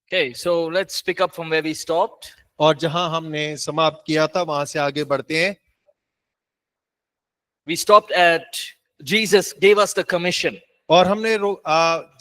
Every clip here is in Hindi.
Okay, so let's pick up from where we stopped. और जहां हमने समाप्त किया था वहां से आगे बढ़ते हैं। We stopped at Jesus gave us the commission. और हमने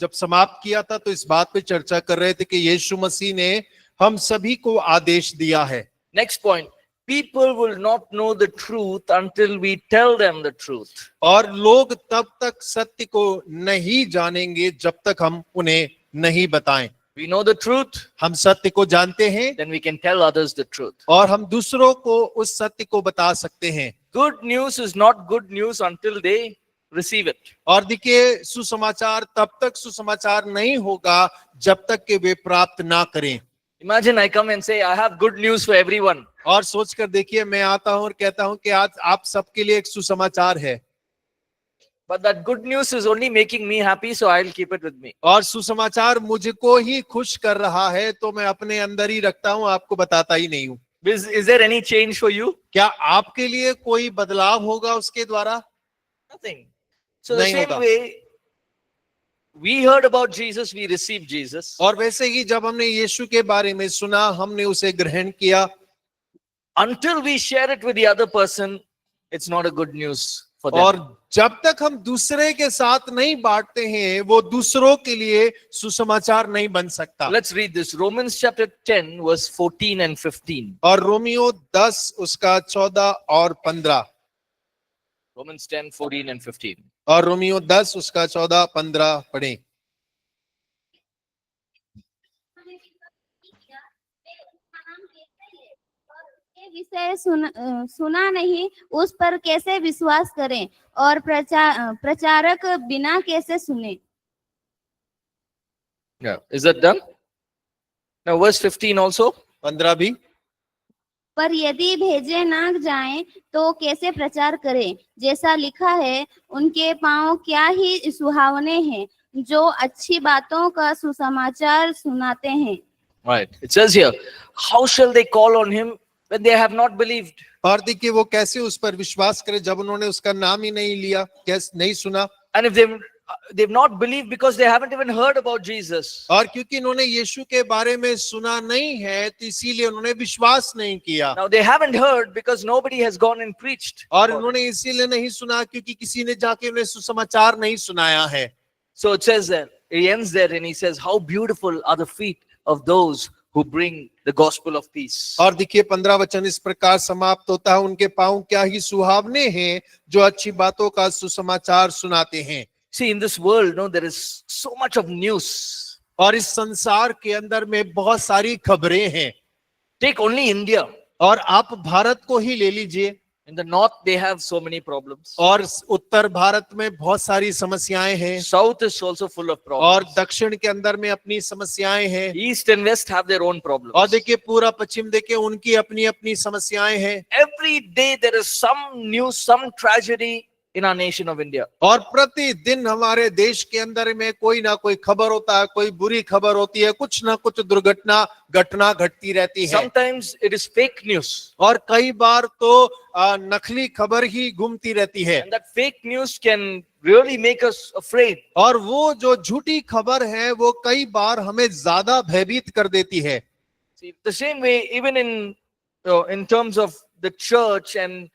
जब समाप्त किया था तो इस बात पे चर्चा कर रहे थे कि यीशु मसीह ने हम सभी को आदेश दिया है। Next point, people will not know the truth until we tell them the truth. और लोग तब तक सत्य को नहीं जानेंगे जब तक हम उन्हें नहीं बताएं। We know the truth, हम सत्य को जानते हैं then we can tell others the truth. और हम दूसरों को उस सत्य को बता सकते हैं। Good news is not good news until they receive it. और देखिए, सुसमाचार तब तक सुसमाचार नहीं होगा जब तक कि वे प्राप्त ना करें। Imagine I come and say, I have good news for everyone. और सोचकर देखिए, मैं आता हूं और कहता हूं कि आज आप सबके लिए एक सुसमाचार है। But that good news is only making me happy, so I'll keep it with me. और सुसमाचार मुझको ही खुश कर रहा है तो मैं अपने अंदर ही रखता हूं, आपको बताता ही नहीं हूं। Is there any change for you? क्या आपके लिए कोई बदलाव होगा उसके द्वारा? Nothing. So the नहीं same होगा। way, we heard about Jesus, we received Jesus. और वैसे ही जब हमने यीशु के बारे में सुना, हमने उसे ग्रहण किया। Until we share it with the other person, it's not a good news for them. और जब तक हम दूसरे के साथ नहीं बांटते हैं, वो दूसरों के लिए सुसमाचार नहीं बन सकता। Let's read this. Romans chapter 10, verse 14 and 15. और रोमियो 10 उसका 14 और 15। Romans 10, 14 and 15. और रोमियो 10 उसका 14 15 पढ़ें। विषय सुना नहीं, उस पर कैसे विश्वास करें, और प्रचारक बिना कैसे सुने। Yeah. Is that done? Now verse 15 also. 15 भी। पर यदि भेजे ना जाएं तो कैसे प्रचार करें, जैसा लिखा है, उनके पांव क्या ही सुहावने हैं जो अच्छी बातों का सुसमाचार सुनाते हैं। Right. It says here, how shall they call on him when they have not believed? और देखिए, वो कैसे उस पर विश्वास करें जब उन्होंने उसका नाम ही नहीं लिया, कैसे नहीं सुना। And if they've not believed because they haven't even heard about Jesus. और क्योंकि इन्होंने यीशु के बारे में सुना नहीं है तो इसीलिए उन्होंने विश्वास नहीं किया। Now they haven't heard because nobody has gone and preached. और उन्होंने इसीलिए नहीं सुना क्योंकि किसी ने जाके उन्हें सुसमाचार नहीं सुनाया है। So it says that he ends there and he says, how beautiful are the feet of those who bring the gospel of peace. और देखिए 15 वचन इस प्रकार समाप्त होता है, उनके पांव क्या ही सुहावने हैं जो अच्छी बातों का सुसमाचार सुनाते हैं। See, in this world, no, there is so much of news. और इस संसार के अंदर में बहुत सारी खबरें हैं। Take only India. और आप भारत को ही ले लीजिए। In the north, they have so many problems. और उत्तर भारत में बहुत सारी समस्याएं हैं। South is also full of और problems. दक्षिण के अंदर में अपनी समस्याएं हैं। East and west have their own problems. और देखिए पूरा पश्चिम देखिए उनकी अपनी अपनी समस्याएं हैं। Every day there is some news, some tragedy in our nation of India. और प्रतिदिन हमारे देश के अंदर में कोई ना कोई खबर होता है, कोई बुरी खबर होती है, कुछ ना कुछ घटना घटती रहती है। Sometimes it is fake news. और कई बार तो नकली खबर ही घूमती रहती है। And that fake news can really make us afraid. और वो जो झूठी खबर है वो कई बार हमें ज्यादा भयभीत कर देती है। See, the same way, even in terms of the church and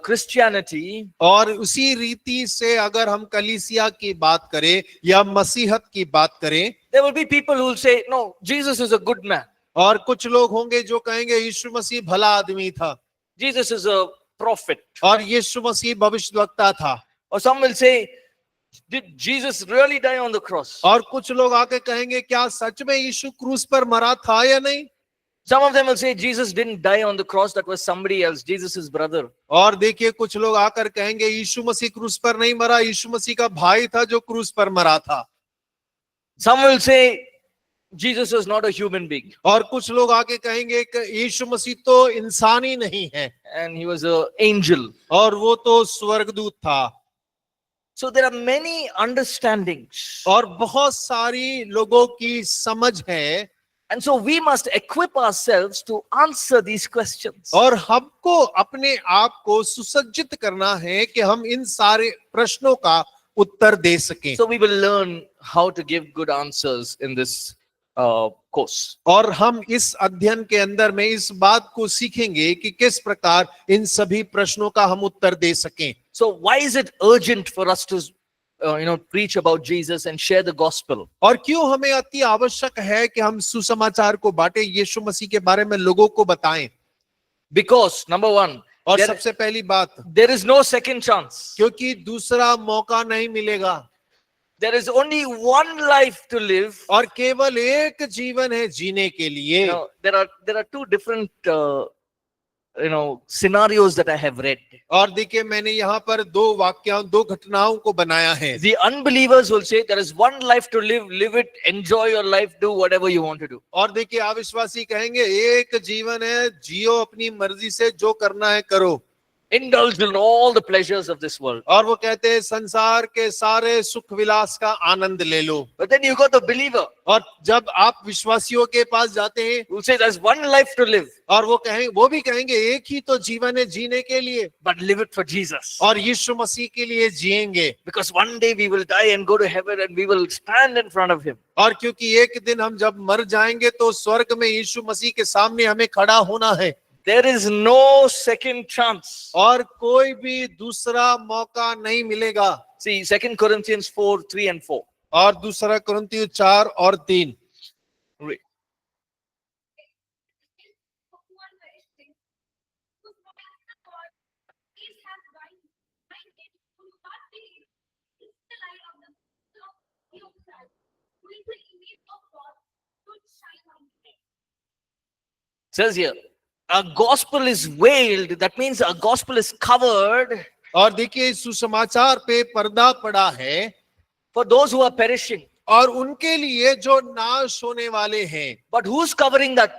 Christianity, और उसी रीति से अगर हम कलीसिया की बात करें या मसीहत की बात करें, there will be people who will say, no, Jesus is a good man. और कुछ लोग होंगे जो कहेंगे यीशु मसीह भला आदमी था, Jesus is a prophet. और यीशु मसीह भविष्यवक्ता था। Or some will say, did Jesus really die on the cross? और कुछ लोग आके कहेंगे क्या सच में यीशु क्रूस पर मरा था या नहीं। Some of them will say, Jesus didn't die on the cross, that was somebody else, Jesus' brother. और देखिए कुछ लोग आकर कहेंगे यीशु मसीह क्रूस पर नहीं मरा, यीशु मसीह का भाई था जो क्रूस पर मरा था। Some will say, Jesus is not a human being. और कुछ लोग आके कहेंगे कि यीशु मसीह तो इंसान ही नहीं है, And he was an angel. और वो तो स्वर्गदूत था। So there are many understandings. और बहुत सारी लोगों की समझ है। And so we must equip ourselves to answer these questions. और हमको अपने आप को सुसज्जित करना है कि हम इन सारे प्रश्नों का उत्तर दे सकें। So we will learn how to give good answers in this course. और हम इस अध्ययन के अंदर में इस बात को सीखेंगे कि किस प्रकार इन सभी प्रश्नों का हम उत्तर दे सकें। So why is it urgent for us to, preach about Jesus and share the gospel? और क्यों हमें अति आवश्यक है कि हम सुसमाचार को बांटे, यीशु मसीह के बारे में लोगों को बताएं? Because number one, और there, सबसे पहली बात, there is no second chance. क्योंकि दूसरा मौका नहीं मिलेगा There is only one life to live. और केवल एक जीवन है जीने के लिए। There are two different scenarios that I have read. और देखिए मैंने यहाँ पर दो घटनाओं को बनाया है। The unbelievers will say there is one life to live, live it, enjoy your life, do whatever you want to do. और देखिए अविश्वासी कहेंगे एक जीवन है, जियो अपनी मर्जी से, जो करना है करो। Indulge in all the pleasures of this world. और वो कहते हैं संसार के सारे सुख विलास का आनंद ले लो। But then you got the believer और जब आप विश्वासियों के पास जाते हैं, who will say there's one life to live, और वो भी कहेंगे एक ही तो जीवन है जीने के लिए, but live it for Jesus. और यीशु मसीह के लिए जिएंगे। Because one day we will die and go to heaven and we will stand in front of him. और क्योंकि एक दिन हम जब मर जाएंगे तो स्वर्ग में यीशु मसीह के सामने हमें खड़ा होना है। There is no second chance. और कोई भी दूसरा मौका नहीं मिलेगा। See, 2 Corinthians 4:3 and 4. और दूसरा कुरिन्थियों 4 और 3। Read. Says here, a gospel is veiled. That means a gospel is covered और देखिए सुसमाचार पे पर्दा पड़ा है for those who are perishing. और उनके लिए जो नाश होने वाले हैं। But who's covering that?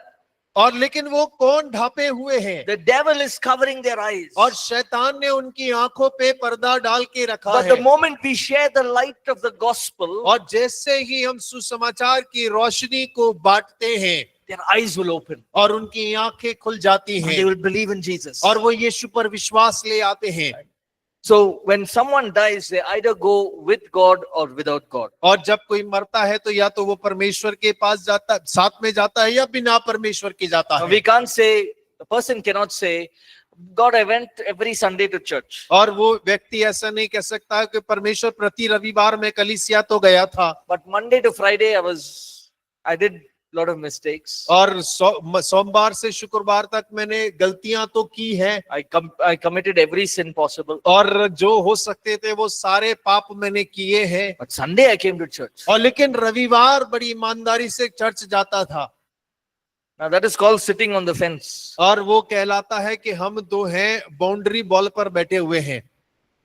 और लेकिन वो कौन ढापे हुए हैं? The devil is covering their eyes. और शैतान ने उनकी आंखों पे पर्दा डाल के रखा But है। the moment we share the light of the gospel, और जैसे ही हम सुसमाचार की रोशनी को बांटते हैं, their eyes will open. और उनकी आंखें खुल जाती And हैं, they will believe in Jesus. और वो यीशु पर विश्वास ले आते हैं। So when someone dies, they either go with God or without God. और जब कोई मरता है तो या तो वो परमेश्वर के पास जाता, साथ में जाता है, या बिना परमेश्वर के जाता Now, है। we can't say, the person cannot say, God, I went every Sunday to church. और वो व्यक्ति ऐसा नहीं कह सकता कि परमेश्वर प्रति रविवार में कलीसिया तो गया था, But Monday to Friday, I did a lot of mistakes. और सोमवार से शुक्रवार तक मैंने गलतियां तो की हैं, I committed every sin possible. और जो हो सकते थे वो सारे पाप मैंने किए हैं। But Sunday I came to church. और लेकिन रविवार बड़ी ईमानदारी से चर्च जाता था। Now that is called sitting on the fence. और वो कहलाता है कि हम दो हैं बाउंड्री बॉल पर बैठे हुए हैं।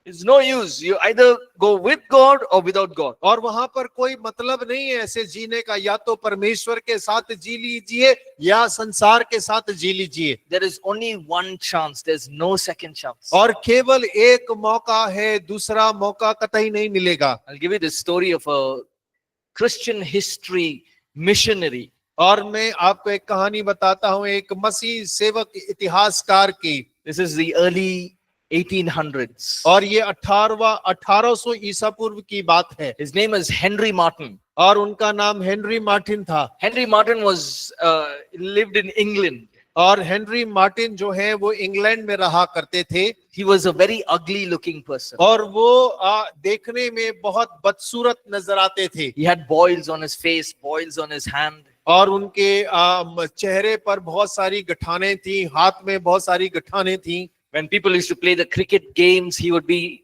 It's no use. You either go with God or without God. और वहां पर कोई मतलब नहीं है ऐसे जीने का, या तो परमेश्वर के साथ जी लीजिए या संसार के साथ जी लीजिए। There is only one chance. There's no second chance. और केवल एक मौका है, दूसरा मौका कतई नहीं मिलेगा। I'll give you the story of a Christian history missionary. और मैं आपको एक कहानी बताता हूं एक मसीह सेवक इतिहासकार की। This is the early 1800s. और ये 1800 ईसा पूर्व की बात है। His name is Henry Martin. और उनका नाम हेनरी मार्टिन था। Henry Martin was lived in England. और हेनरी मार्टिन जो है वो इंग्लैंड में रहा करते थे। He was a very ugly looking person. और वो देखने में बहुत बदसूरत नजर आते थे। He had boils on his face, boils on his hand. और उनके चेहरे पर बहुत सारी गठाने थी, हाथ में बहुत सारी गठाने थी। When people used to play the cricket games, he would be,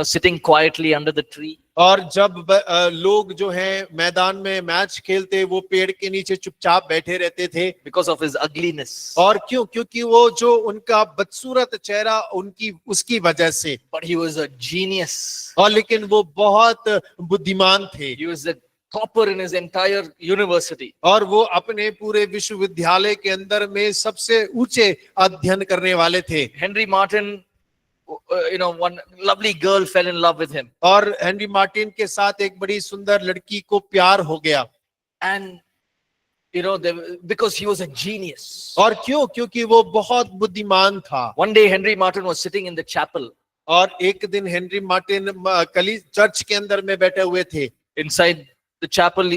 sitting quietly under the tree. और जब लोग जो हैं मैदान में मैच खेलते, वो पेड़ के नीचे चुपचाप बैठे रहते थे। Because of his ugliness. और क्यों? क्योंकि वो जो उनका बदसूरत चेहरा उसकी वजह से। But he was a genius. और लेकिन वो बहुत बुद्धिमान थे। He was the topper in his entire university. और वो अपने पूरे विश्वविद्यालय के अंदर में सबसे ऊंचे अध्ययन करने वाले थे। Henry Martin, one lovely girl fell in love with him. और हेनरी मार्टिन के साथ एक बड़ी सुंदर लड़की को प्यार हो गया। And because he was a genius. और क्यों? क्योंकि वो बहुत बुद्धिमान था। One day Henry Martin was sitting in the chapel. और एक दिन हेनरी मार्टिन चर्च के अंदर में बैठे हुए थे। Inside the chapel,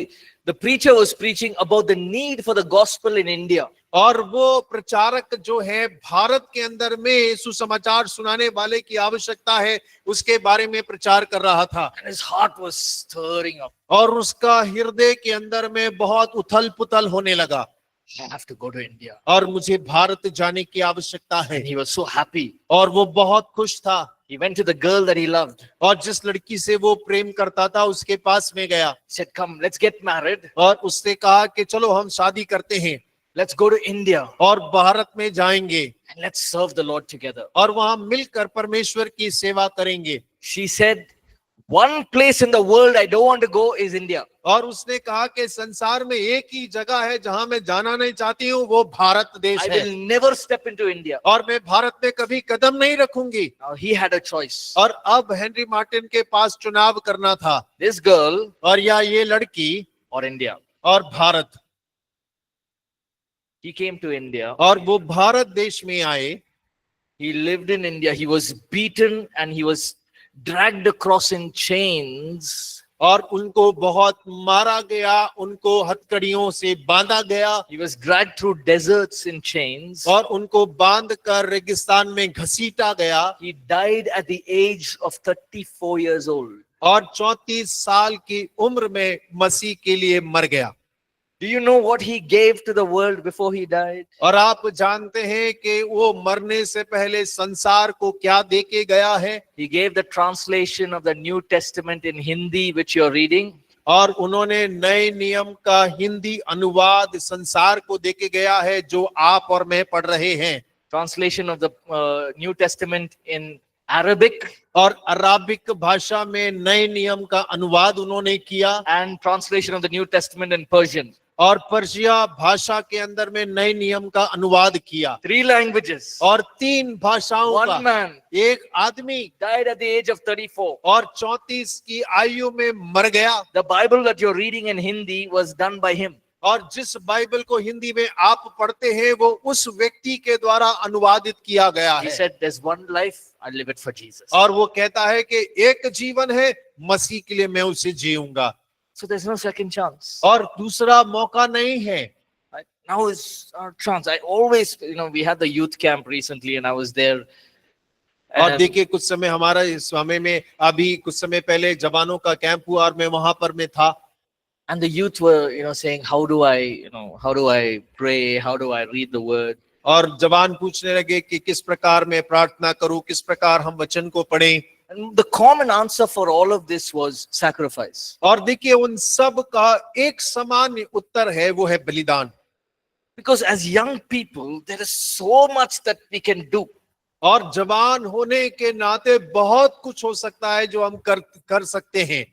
the preacher was preaching about the need for the gospel in India. और वो प्रचारक जो है भारत के अंदर में सुसमाचार सुनाने वाले की आवश्यकता है उसके बारे में प्रचार कर रहा था। And his heart was stirring up. और उसका हृदय के अंदर में बहुत उथल पुथल होने लगा। I have to go to India. और मुझे भारत जाने की आवश्यकता है। And he was so happy. और वो बहुत खुश था। He went to the girl that he loved. और जिस लड़की से वो प्रेम करता था उसके पास में गया। He said, "Come, let's get married. और उसने कहा कि चलो हम शादी करते हैं Let's go to India और भारत में जाएंगे and let's serve the Lord together." और वहां मिलकर परमेश्वर की सेवा करेंगे। She said, "One place in the world I don't want to go is India." और उसने कहा कि संसार में एक ही जगह है जहां मैं जाना नहीं चाहती हूँ, वो भारत देश I है will never step into India. और मैं भारत में कभी कदम नहीं रखूंगी। Now he had a choice. और अब हेनरी मार्टिन के पास चुनाव करना था, This girl और या ये लड़की or India. और Bharat. He came to India. और वो भारत देश में आए। He lived in India. He was beaten and he was dragged across in chains. और उनको बहुत मारा गया, उनको हथकड़ियों से बांधा गया He was dragged through deserts in chains. और उनको बांध कर रेगिस्तान में घसीटा गया। He died at the age of 34 years old. और 34 साल की उम्र में मसीह के लिए मर गया। Do you know what he gave to the world before he died? और आप जानते हैं कि वो मरने से पहले संसार को क्या देके गया है? He gave the translation of the New Testament in Hindi, which you're reading. और उन्होंने नए नियम का हिंदी अनुवाद संसार को देके गया है जो आप और मैं पढ़ रहे हैं। Translation of the New Testament in Arabic और अराबिक भाषा में नए नियम का अनुवाद उन्होंने किया and translation of the New Testament in Persian. और पर्शिया भाषा के अंदर में नए नियम का अनुवाद किया। 3 languages. और 3 भाषाओं One का man एक आदमी died at the age of 34. और 34 की आयु में मर गया। The Bible that you're reading in Hindi was done by him. और जिस बाइबल को हिंदी में आप पढ़ते हैं वो उस व्यक्ति के द्वारा अनुवादित किया गया He है। said, "There's one life, I live it for Jesus." और वो कहता है कि एक जीवन है, मसीह के लिए मैं उसे जीऊंगा। So there's no second chance. और दूसरा मौका नहीं है। Right? Now is our chance. I always, we had the youth camp recently and I was there. और And देखिए कुछ समय हमारा इस समय में अभी कुछ समय पहले जवानों का कैंप हुआ और मैं वहां पर मैं था। And the youth were, saying, how do I pray? How do I read the word? और जवान पूछने लगे कि किस प्रकार मैं प्रार्थना करूं, किस प्रकार हम वचन को पढ़ें। And the common answer for all of this was sacrifice. और देखिए उन सब का एक समान उत्तर है, वो है बलिदान। Because as young people, there is so much that we can do. और जवान होने के नाते बहुत कुछ हो सकता है जो हम कर सकते हैं।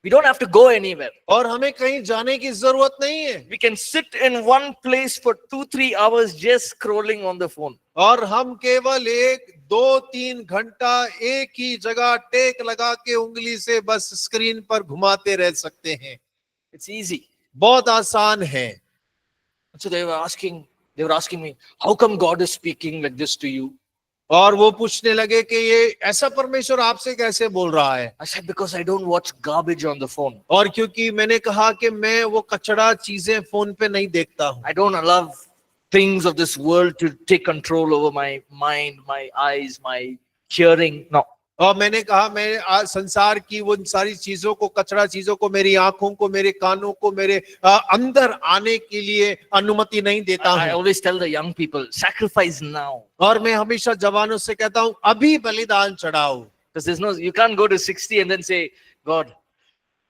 We don't have to go anywhere. और हमें कहीं जाने की जरूरत नहीं है। We can sit in one place for 2-3 hours just scrolling on the phone. और हम केवल 1-2-3 घंटा एक ही जगह टेक लगा के उंगली से बस स्क्रीन पर घुमाते रह सकते हैं। It's easy. बहुत आसान है। So they were asking me, how come God is speaking like this to you? और वो पूछने लगे कि ये ऐसा परमेश्वर आपसे कैसे बोल रहा है? I said, because I don't watch garbage on the phone. और क्योंकि मैंने कहा कि मैं वो कचड़ा चीजें फोन पे नहीं देखता हूँ। I don't allow things of this world to take control over my mind, my eyes, my hearing. No. और मैंने कहा मैं संसार की वो सारी चीजों को, कचरा चीजों को, मेरी आंखों को, मेरे कानों को मेरे अंदर आने के लिए अनुमति नहीं देता I हूँ। always tell the young people, sacrifice now. और मैं हमेशा जवानों से कहता हूँ अभी बलिदान चढ़ाओ। Because you can't go to 60 and then say, God,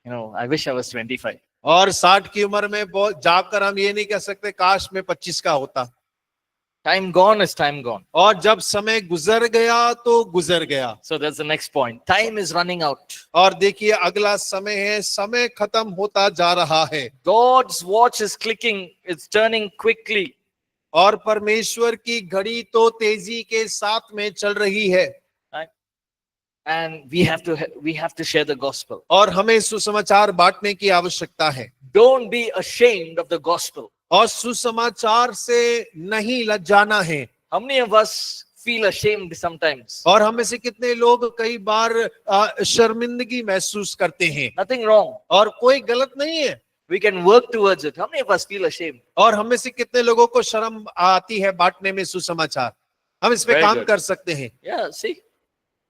I wish I was 25. और 60 की उम्र में बहुत जाकर हम ये नहीं कह सकते काश मैं 25 का होता। Time gone is time gone. और जब समय गुजर गया तो गुजर गया। So that's the next point. Time is running out. और देखिए अगला समय है, समय खत्म होता जा रहा है। God's watch is clicking, it's turning quickly. और परमेश्वर की घड़ी तो तेजी के साथ में चल रही है। Right? And we have to share the gospel. और हमें सुसमाचार बांटने की आवश्यकता है। Don't be ashamed of the gospel. और सुसमाचार से नहीं लज्जाना है। How many of us feel ashamed sometimes. और हम में से कितने लोग कई बार शर्मिंदगी महसूस करते हैं, Nothing wrong. और कोई गलत नहीं है। We can work towards it. How many of us feel ashamed? और हम में से कितने लोगों को शर्म आती है बांटने में सुसमाचार, हम इस पे Very काम good. कर सकते हैं, Yeah, see?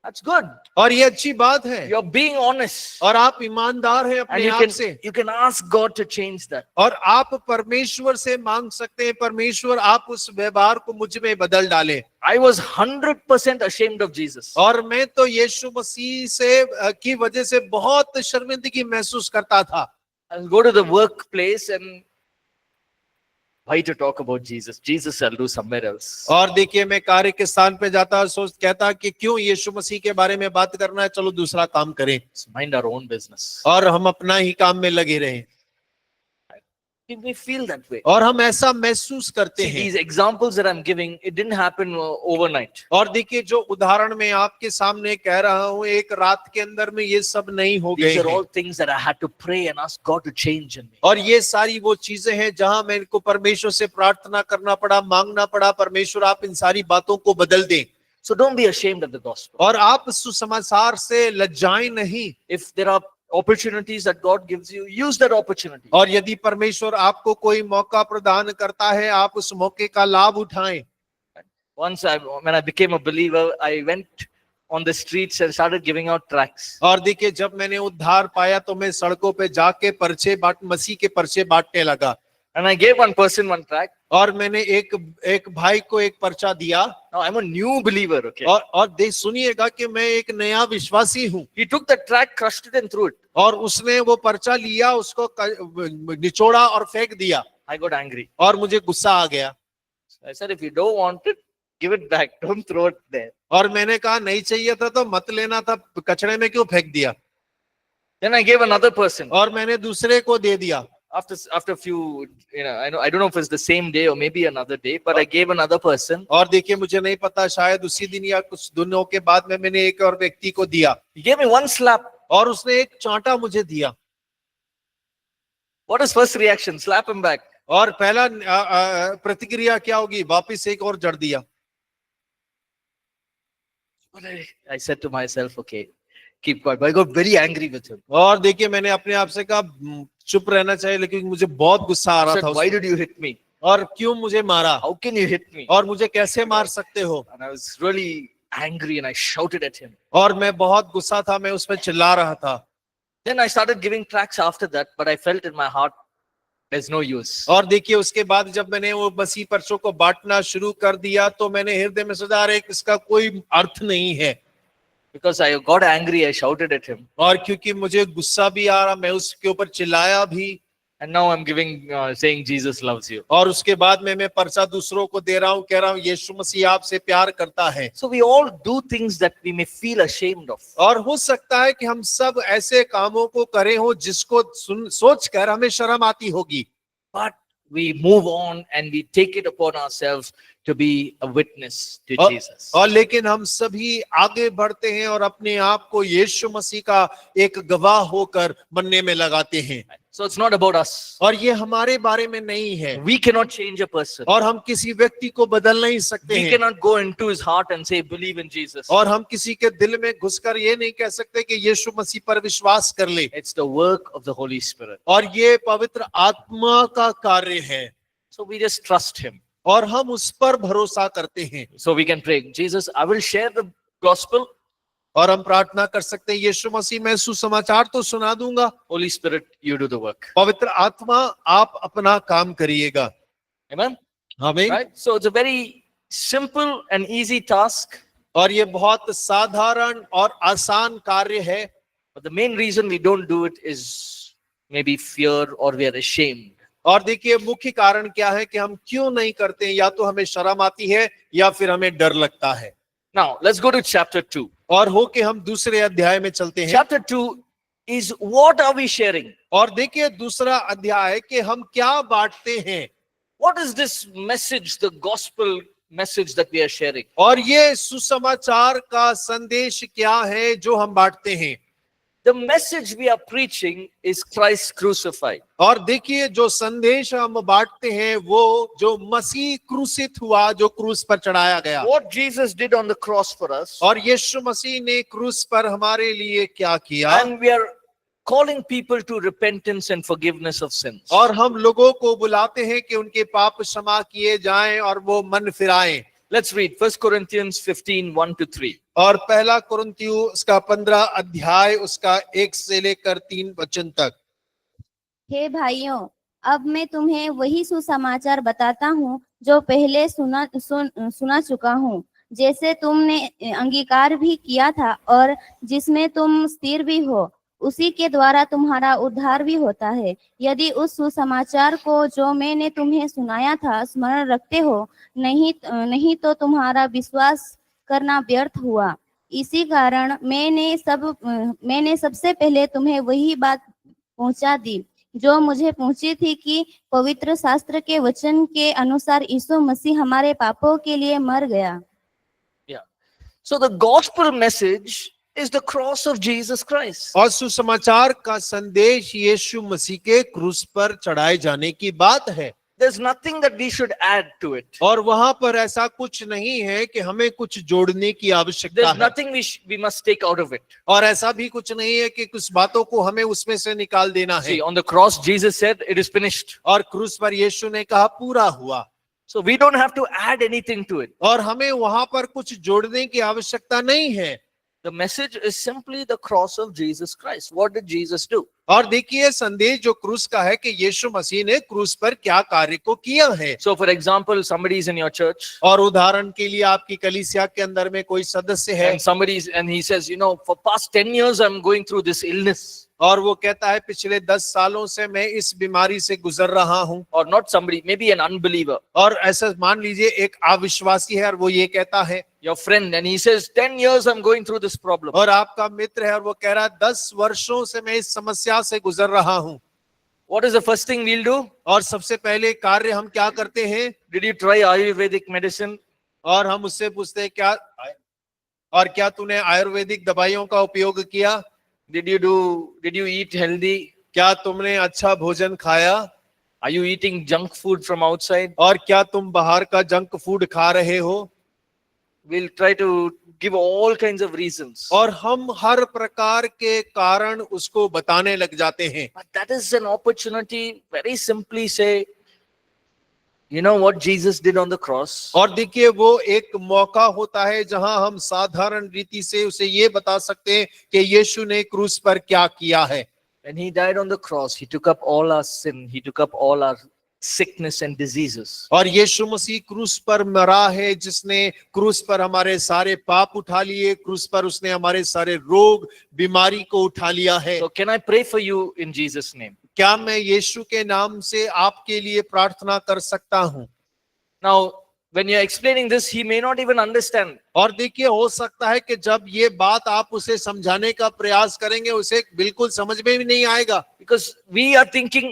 That's good. और ये अच्छी बात है। You're being honest. और आप ईमानदार हैं And अपने you आप से, can ask God to change that. और आप परमेश्वर से मांग सकते हैं, परमेश्वर आप उस व्यवहार को मुझ में बदल डालें। I was 100% ashamed of Jesus. और मैं तो यीशु मसीह से की वजह से बहुत शर्मिंदगी महसूस करता था। I'll go to the workplace and why to talk about Jesus? Jesus I'll do somewhere else. और देखिए, मैं कार्य के स्थान पे जाता कहता कि क्यों यीशु मसीह के बारे में बात करना है, चलो दूसरा काम करें, Let's mind our own business. और हम अपना ही काम में लगे रहें। We feel that way. और हम ऐसा महसूस करते See, हैं। these examples that I'm giving, it didn't happen overnight. और देखिए, जो उदाहरण मैं आपके सामने कह रहा हूँ, एक रात के अंदर में ये सब नहीं हो गए These are हैं। all things that I had to pray and ask God to change in me. और ये सारी वो चीजें हैं जहां मैं इनको परमेश्वर से प्रार्थना करना पड़ा, मांगना पड़ा, परमेश्वर आप इन सारी बातों को बदल दें। So don't be ashamed of the gospel. और आप सुसमाचार से लज्जाएं नहीं। If there are opportunities that God gives you, use that opportunity. और यदि परमेश्वर आपको कोई मौका प्रदान करता है, आप उस मौके का लाभ उठाएं। Once when I became a believer, I went on the streets and started giving out tracts. और देखिए, जब मैंने उद्धार पाया तो मैं सड़कों पे जाके मसीह के पर्चे बांटने लगा। And I gave one person one tract. और मैंने एक भाई को एक पर्चा दिया। Now I'm a new believer, okay? और सुनिएगा कि मैं एक नया विश्वासी हूँ। He took the tract, crushed it and threw it. और उसने वो पर्चा लिया, उसको निचोड़ा और फेंक दिया, I got angry. और मुझे गुस्सा आ गया। I said, if you don't want it, give it back. Don't throw it there. और मैंने कहा, नहीं चाहिए था तो मत लेना था, कचरे में क्यों फेंक दिया। Then I gave another person. और मैंने दूसरे को दे दिया। After a few, I don't know if it's the same day or maybe another day, but I gave another person. और देखिए, मुझे नहीं पता, शायद उसी दिन या कुछ दिनों के बाद में मैंने एक और व्यक्ति को दिया, He gave me one slap. और उसने एक चांटा मुझे दिया। What is first reaction? Slap him back. और पहला प्रतिक्रिया क्या होगी? वापिस एक और जड़ दिया। But I said to myself, okay, keep quiet. But I got very angry with him. और देखिए, मैंने अपने आप से कहा चुप रहना चाहिए, लेकिन मुझे बहुत गुस्सा आ I रहा said, था why उसमें। did you hit me? और क्यों मुझे मारा, How can you hit me? और मुझे कैसे मार सकते हो। And I was really angry and I shouted at him. और मैं बहुत गुस्सा था, मैं उसमें चिल्ला रहा था। Then I started giving tracts after that, but I felt in my heart, there's no use. और देखिए, उसके बाद जब मैंने वो मसीह पर्चों को बांटना शुरू कर दिया तो मैंने हृदय में सोचा, अरे इसका कोई अर्थ नहीं है। Because I got angry, I shouted at him. और क्योंकि मुझे गुस्सा भी आ रहा, मैं उसके ऊपर चिल्लाया भी। And now I'm saying Jesus loves you. और उसके बाद में मैं पर्चा दूसरों को दे रहा हूँ, कह रहा हूँ यीशु मसीह आपसे प्यार करता है। So we all do things that we may feel ashamed of. और हो सकता है कि हम सब ऐसे कामों को करे हो जिसको सोच कर हमें शर्म आती होगी, But we move on and we take it upon ourselves to be a witness to Jesus. और लेकिन हम सभी आगे बढ़ते हैं और अपने आप को यीशु मसीह का एक गवाह होकर बनने में लगाते हैं। So it's not about us. और ये हमारे बारे में नहीं है, We cannot change a person. और हम किसी व्यक्ति को बदल नहीं सकते We हैं, cannot go into his heart and say, believe in Jesus. और हम किसी के दिल में घुसकर ये नहीं कह सकते कि यीशु मसीह पर विश्वास कर ले। It's the work of the Holy Spirit. और ये पवित्र आत्मा का कार्य है, So we just trust him. और हम उस पर भरोसा करते हैं। So we can pray, Jesus, I will share the gospel. और हम प्रार्थना कर सकते हैं, यीशु मसीह मैं सुसमाचार तो सुना दूंगा, Holy Spirit, you do the work. पवित्र आत्मा आप अपना काम करिएगा। Amen? आमीन। Right? So it's a very simple and easy task. और ये बहुत साधारण और आसान कार्य है, But the main reason we don't do it is maybe fear or we are ashamed. और देखिए, मुख्य कारण क्या है कि हम क्यों नहीं करते हैं, या तो हमें शर्म आती है या फिर हमें डर लगता है। Now, let's go to chapter 2. और हो के हम दूसरे अध्याय में चलते हैं। Chapter 2 is what are we sharing? और देखिए, दूसरा अध्याय कि हम क्या बांटते हैं। What is this message, the gospel message that we are sharing? और ये सुसमाचार का संदेश क्या है जो हम बांटते हैं। The message we are preaching is Christ crucified. और देखिए जो संदेश हम बांटते हैं वो जो मसीह क्रूसित हुआ, जो क्रूस पर चढ़ाया गया, What Jesus did on the cross for us. और यीशु मसीह ने क्रूस पर हमारे लिए क्या किया, And we are calling people to repentance and forgiveness of sins. और हम लोगों को बुलाते हैं कि उनके पाप क्षमा किए जाएं और वो मन फिराएं। Let's read 1 Corinthians 15, 1-3. और पहला कुरिन्थियों उसका 15 अध्याय उसका 1 से लेकर 3 वचन तक। हे भाइयों, अब मैं तुम्हें वही सुसमाचार बताता हूँ जो पहले सुना चुका हूँ, जैसे तुमने अंगीकार भी किया था और जिसमें तुम स्थिर भी हो, उसी के द्वारा तुम्हारा उद्धार भी होता है। यदि उस सुसमाचार को जो मैंने तुम्हें सुनाया था स्मरण रखते हो, नहीं तो तुम्हारा विश्वास करना व्यर्थ हुआ। इसी कारण मैंने सबसे पहले तुम्हें वही बात पहुंचा दी जो मुझे पहुंची थी कि पवित्र शास्त्र के वचन के अनुसार यीशु मसीह हमारे पापों के लिए मर गया। Yeah. So the gospel message is the cross of Jesus Christ. और सुसमाचार का संदेश यीशु मसीह के क्रूस पर चढ़ाए जाने की बात है। There's nothing that we should add to it. और वहां पर ऐसा कुछ नहीं है कि हमें कुछ जोड़ने की आवश्यकता There's है, nothing we must take out of it. और ऐसा भी कुछ नहीं है कि कुछ बातों को हमें उसमें से निकाल देना है। See, on the cross, Jesus said, "It is finished." और क्रूस पर यीशु ने कहा पूरा हुआ, So we don't have to add anything to it. और हमें वहां पर कुछ जोड़ने की आवश्यकता नहीं है। The message is simply the cross of Jesus Christ. What did Jesus do? और देखिए संदेश जो क्रूस का है कि यीशु मसीह ने क्रूस पर क्या कार्य को किया है। So, for example, somebody is in your church, और उदाहरण के लिए आपकी कलीसिया के अंदर में कोई सदस्य है, and he says, for past 10 years I'm going through this illness. और वो कहता है पिछले 10 सालों से मैं इस बीमारी से गुजर रहा हूं। Or not somebody, maybe an unbeliever, और ऐसा मान लीजिए एक अविश्वासी है और वो ये कहता है, your friend, and he says, 10 years I'm going through this problem. और आपका मित्र है और वो कह रहा है 10 वर्षों से मैं इस समस्या से गुजर रहा हूं। What is the first thing we'll do? और सबसे पहले कार्य हम क्या करते हैं? Did you try Ayurvedic medicine? और हम उससे पूछते हैं क्या तूने आयुर्वेदिक दवाइयों का उपयोग किया? Did you eat healthy? क्या तुमने अच्छा भोजन खाया? Are you eating junk food from outside? और क्या तुम बाहर का जंक फूड खा रहे हो? We'll try to give all kinds of reasons. और हम हर प्रकार के कारण उसको बताने लग जाते हैं। But that is an opportunity, very simply say, you know what Jesus did on the cross? और देखिए वो एक मौका होता है जहां हम साधारण रीति से उसे ये बता सकते हैं कि यीशु ने क्रूस पर क्या किया है। When he died on the cross, he took up all our sin, he took up all our sickness and diseases. और यीशु मसीह क्रूस पर मरा है, जिसने क्रूस पर हमारे सारे पाप उठा लिए, क्रूस पर उसने हमारे सारे रोग बीमारी को उठा लिया है। So can I pray for you in Jesus' name? क्या मैं यीशु के नाम से आपके लिए प्रार्थना कर सकता हूं? Now, when you're explaining this, he may not even understand. और देखिए हो सकता है कि जब ये बात आप उसे समझाने का प्रयास करेंगे उसे बिल्कुल समझ में भी नहीं आएगा, Because we are thinking,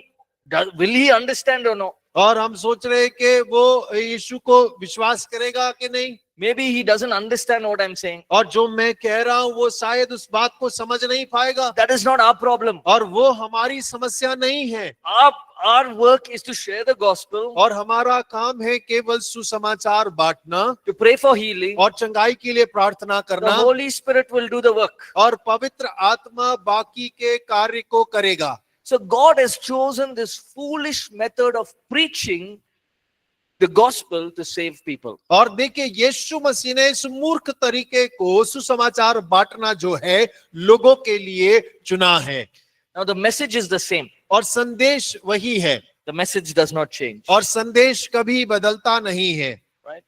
will he understand or no? और हम सोच रहे हैं कि वो यीशु को विश्वास करेगा कि नहीं। Maybe he doesn't understand what I'm saying. और जो मैं कह रहा हूं वो शायद उस बात को समझ नहीं पाएगा, That is not our problem. और वो हमारी समस्या नहीं है। Our work is to share the gospel, और हमारा काम है केवल सुसमाचार बांटना to pray for healing. और चंगाई के लिए प्रार्थना The करना, Holy Spirit will do the work. और पवित्र आत्मा बाकी के कार्य को करेगा। So God has chosen this foolish method of preaching the gospel to save people. और देखिए यीशु मसीह ने इस मूर्ख तरीके को सुसमाचार बांटना जो है लोगों के लिए चुना है। Now the message is the same. और संदेश वही है, The message does not change. और संदेश कभी बदलता नहीं है, Right?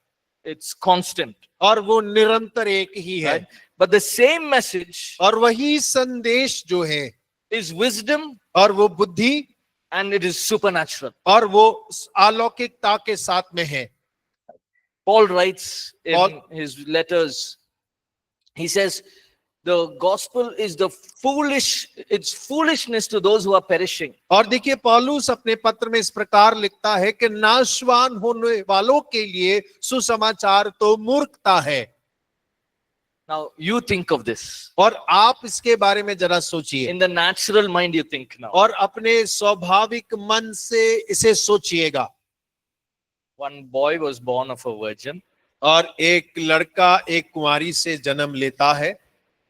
It's constant. और वो निरंतर एक ही है। Right? But the same message और वही संदेश जो है is wisdom और वो बुद्धि and it is supernatural. और वो अलौकिकता के साथ में है। Paul writes in Paul- his letters, he says, the gospel is it's foolishness to those who are perishing. और देखिए पौलुस अपने पत्र में इस प्रकार लिखता है कि नाशवान होने वालों के लिए सुसमाचार तो मूर्खता है। Now you think of this. और आप इसके बारे में जरा सोचिए In the natural mind you think now. और अपने स्वाभाविक मन से इसे सोचिएगा। One boy was born of a virgin. और एक लड़का एक कुंवारी से जन्म लेता है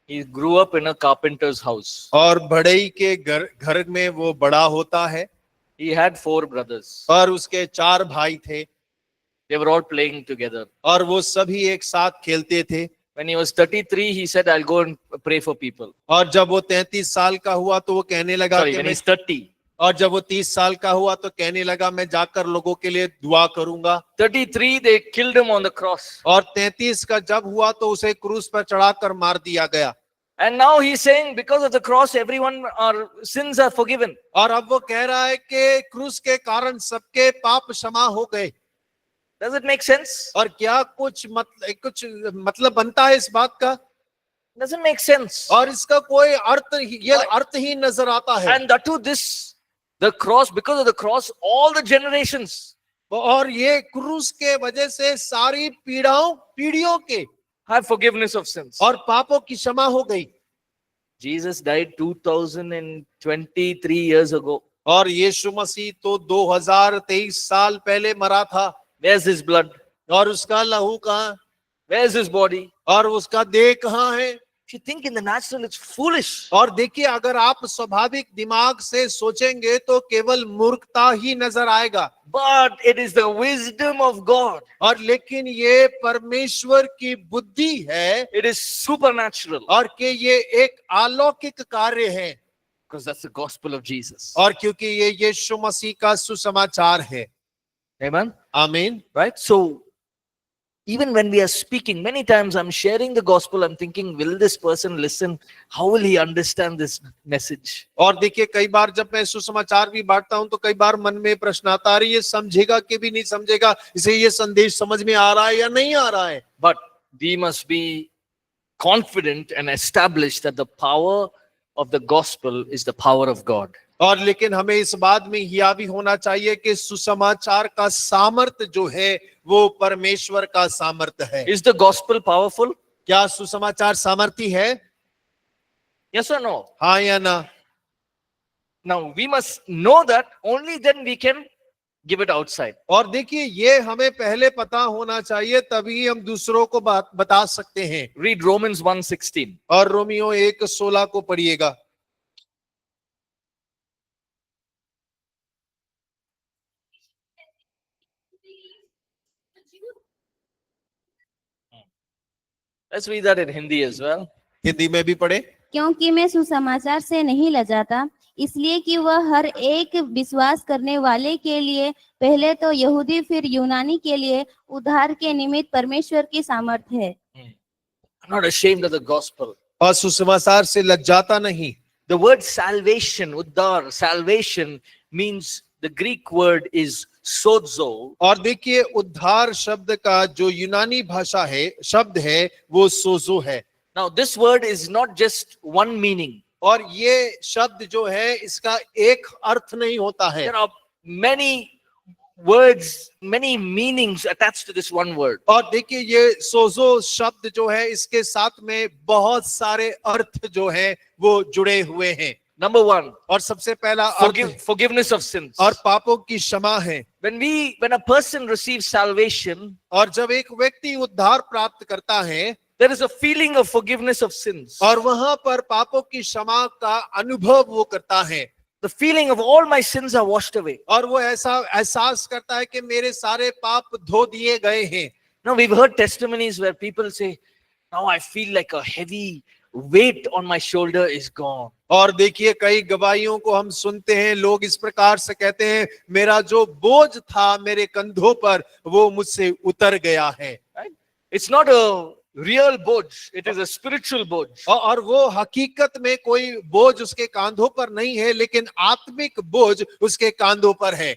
He grew up in a carpenter's house. और बढ़ई के घर में वो बड़ा होता है He had 4 brothers. और उसके 4 भाई थे They were all playing together. और वो सभी एक साथ खेलते थे। When he was 33, he said, I'll go and pray for people. और जब वो 33 साल का हुआ तो वो कहने लगा Sorry, कि when मैं, he's 30. और जब वो 30 साल का हुआ तो कहने लगा मैं जाकर लोगों के लिए दुआ करूंगा। 33, they killed him on the cross. और 33 का जब हुआ तो उसे क्रूस पर चढ़ाकर मार दिया गया। And now he's saying, because of the cross, everyone, our sins are forgiven. और अब वो कह रहा है कि क्रूस के कारण सबके पाप क्षमा हो गए। Does it make sense? और क्या कुछ मतलब बनता है इस बात का? Doesn't make sense. और इसका कोई अर्थ ही नजर आता है। And that too, this, the cross, because of the cross, all the generations और ये क्रूस के वजह से सारी पीढ़ियों के have forgiveness of sins. और पापों की क्षमा हो गई। Jesus died 2023 years ago. और यीशु मसीह तो 2023 साल पहले मरा था। Where's his blood? और उसका लहू कहाँ? Where's his body? और उसका देह कहाँ है? If you think in the natural, it's foolish. और देखिए अगर आप स्वाभाविक दिमाग से सोचेंगे तो केवल मूर्खता ही नजर आएगा। But it is the wisdom of God. और लेकिन ये परमेश्वर की बुद्धि है It is supernatural. और कि ये एक अलौकिक कार्य है। Because that's the gospel of Jesus. और क्योंकि ये यीशु मसीह का सुसमाचार है। Amen. आमीन। Right? So, even when we are speaking, many times I'm sharing the gospel, I'm thinking, will this person listen? How will he understand this message? और देखिए कई बार जब मैं सुसमाचार भी बांटता हूं तो कई बार मन में प्रश्न आता है, ये समझेगा कि भी नहीं समझेगा, इसे ये संदेश समझ में आ रहा है या नहीं आ रहा है। But we must be confident and established that the power of the gospel is the power of God. और लेकिन हमें इस बात में यह भी होना चाहिए कि सुसमाचार का सामर्थ्य जो है वो परमेश्वर का सामर्थ्य है। Is the gospel powerful? क्या सुसमाचार सामर्थ्य है? Yes or no? हाँ या ना? Now we must know that, only then we can give it outside. और देखिए ये हमें पहले पता होना चाहिए तभी हम दूसरों को बता सकते हैं। Read Romans 1:16. और रोमियो 1:16 को पढ़िएगा। Let's read that in Hindi as well. Hindi में भी पढ़े। क्योंकि मैं सुसमाचार से नहीं लजाता, इसलिए कि वह हर एक विश्वास करने वाले के लिए, पहले तो यहूदी फिर यूनानी के लिए उद्धार के निमित्त परमेश्वर की सामर्थ है। I'm not ashamed of the gospel. और सुसमाचार से लज्जाता नहीं। The word salvation, uddhar, salvation means, the Greek word is sozo. और देखिए उद्धार शब्द का जो यूनानी भाषा है शब्द है वो सोजो है। Now this word is not just one meaning. और ये शब्द जो है इसका एक अर्थ नहीं होता है। There are many words, many meanings attached to this one word. और देखिए ये सोजो शब्द जो है इसके साथ में बहुत सारे अर्थ जो है वो जुड़े हुए हैं। Number 1, और सबसे पहला अर्थ forgiveness of sins. और पापों की क्षमा है। When a person receives salvation, और जब एक व्यक्ति उद्धार प्राप्त करता है there is a feeling of forgiveness of sins. और वहां पर पापों की क्षमा का अनुभव वो करता है। The feeling of all my sins are washed away. और वो ऐसा एहसास करता है कि मेरे सारे पाप धो दिए गए हैं। Now we've heard testimonies where people say, now I feel like a heavy weight on my shoulder is gone. और देखिए कई गवाहियों को हम सुनते हैं, लोग इस प्रकार से कहते हैं, मेरा जो बोझ था मेरे कंधों पर वो मुझसे उतर गया है। Right? It's not a real boj, it is a spiritual boj. और वो हकीकत में कोई बोझ उसके कांधों पर नहीं है, लेकिन आत्मिक बोझ उसके कांधों पर है।